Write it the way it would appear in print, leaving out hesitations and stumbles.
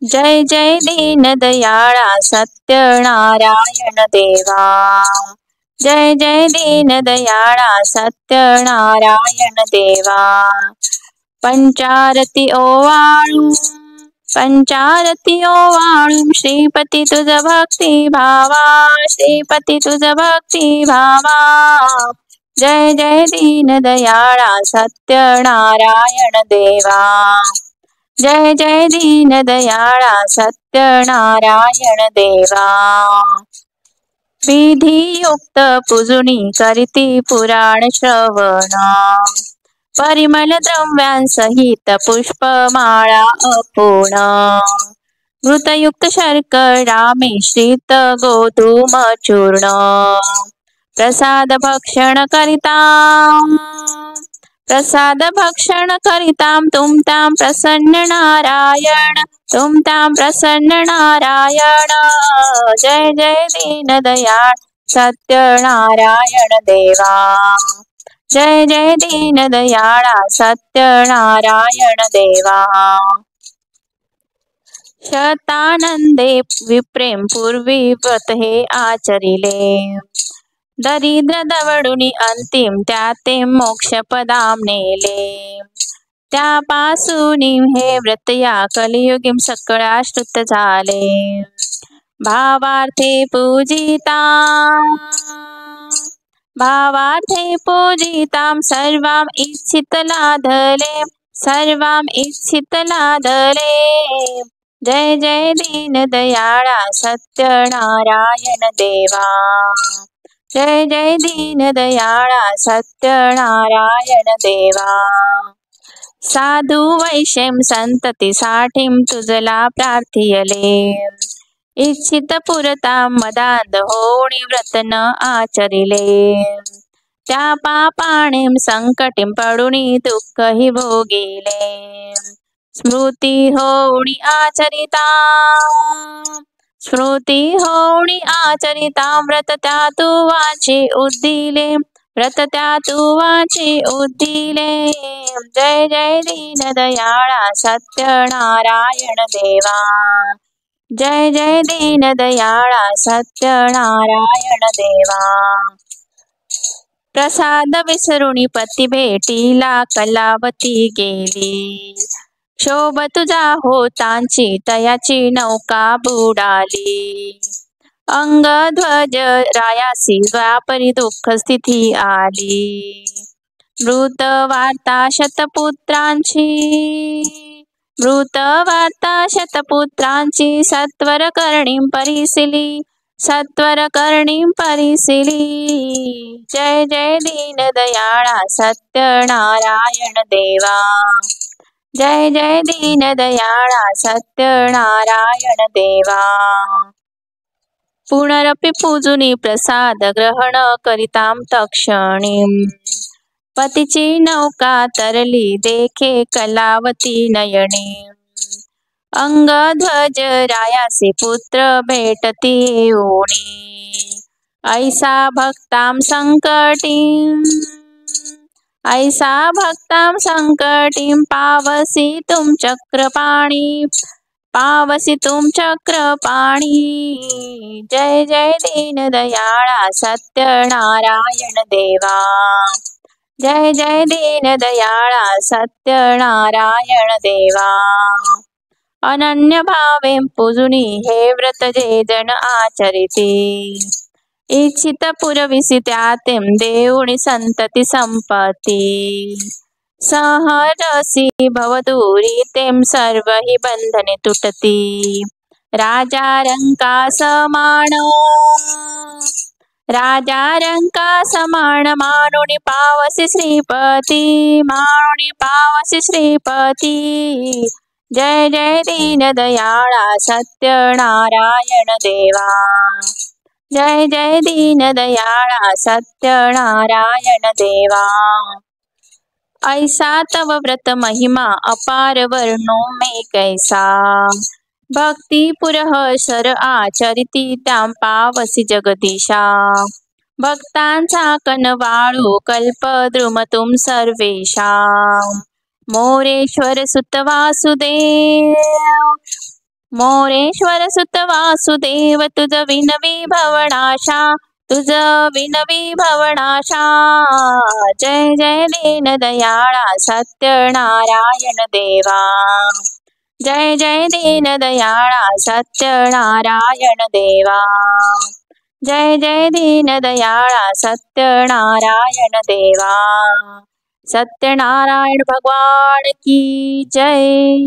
जय जय दीनदयाळा सत्यनारायण देवा। जय जय दीनदयाळा सत्यनारायण देवा। पंचारती ओवाळून पंचारती ओवाळून श्रीपती तुझ भक्ती भावा। श्रीपती तुझ भक्ती भावा। जय जय दीनदयाळा सत्यनारायण देवा। जय जय दीनदयाळा सत्यनारायण देवा। विधियुक्त पूजुनी करीती पुराण श्रवण। परिमल द्रव्यांसहित पुष्पमाळा अर्पूण। घृतयुक्त शर्करा मिश्रित गोधूम चूर्ण। प्रसाद भक्षण करिताम तुमताम प्रसन्न नारायण। तुमताम प्रसन्न नारायण। जय जय दीनदयाळ सत्यनारायण देवा। जय जय दीनदयाळा सत्यनारायण देवा। शतानंदे विप्रेम पूर्वी व्रत हे आचरिले। दरिद्र दवडुनी अंतिम त्याते मोक्ष पदाम नेले। त्यापासूनी हे व्रत या कलियुगीम सकळाश्रित झाले। भावार्थे पूजिताम सर्वाम इच्छित लाधले। सर्वाम इच्छित लाधले। जय जय दीनदयाळा सत्यनारायण देवा। जय जय दीनदयाळा सत्यनारायण देवा। साधू वैष्णव संततीसाठीम तुझला प्रार्थियले। इच्छित पुरता मदांध होणी व्रत न आचरिले। त्या पापाणीम संकटीम पडुनी दुःख हि भोगिले। स्मृती होणी आचरिता व्रत त्यातु वाची उद्दिले। व्रत त्यातु वाची उद्दिले। जय जय दीनदयाळा सत्यनारायण देवा। जय जय दीनदयाळा सत्यनारायण देवा। प्रसाद विसरुणी पती भेटीला कलावती गेली। क्षोभ तुझा होतांची तयाची नौका बुडाली। अंगध्वज रायासी द्वापरी दुःख स्थिती आली। मृत वार्ता शतपुत्रांची सत्वर कर्णीं परिसिली। जय जय दीनदयाळा सत्यनारायण देवा। जय जय दीनदयाळा सत्यनारायण देवा। पुनरपि पूजुनी प्रसाद ग्रहण करिताम तक्षणीं। पतीची नौका तरली देखे कलावती नयनी। अंगध्वज रायासी पुत्र भेटती येऊनी। ऐसा भक्तां संकटीं पावसी तुम चक्रपाणी। जय जय दीनदयाळा सत्यनारायण देवा। जय जय दीनदयाळा सत्यनारायण देवा। अनन्य भावे पूजुनी हे व्रत जे जन आचरिती। इच्छित पुरविसी त्यातेम देऊणी संतती संपत्ती। सहरसी भवदूरी तेम सर्व हि बंधने तुटती। राजा रंका समान मानुनी पावसी श्रीपती। जय जय दीनदयाळा सत्यनारायण देवा। जय जय दीनदयाळा सत्यनारायण देवा। ऐसा तव व्रत महिमा अपार वर्णो में कैसा। भक्ती पुरःसर आचरिती त्यां पावसी जगदीशा। भक्तांचा कनवाळू कल्पद्रुम तुम सर्वेशा। मोरेश्वर सुत वासुदेव मोरेश्वर सुत वासुदेव तुझ विनवी भवनाशा, तुझ विनवी भवनाशा. जय जय दीन दयाळा सत्यनारायण देवा. जय जय दीन दयाळा सत्यनारायण देवा. जय जय दीन दयाळा सत्यनारायण देवा. सत्यनारायण भगवान की जय.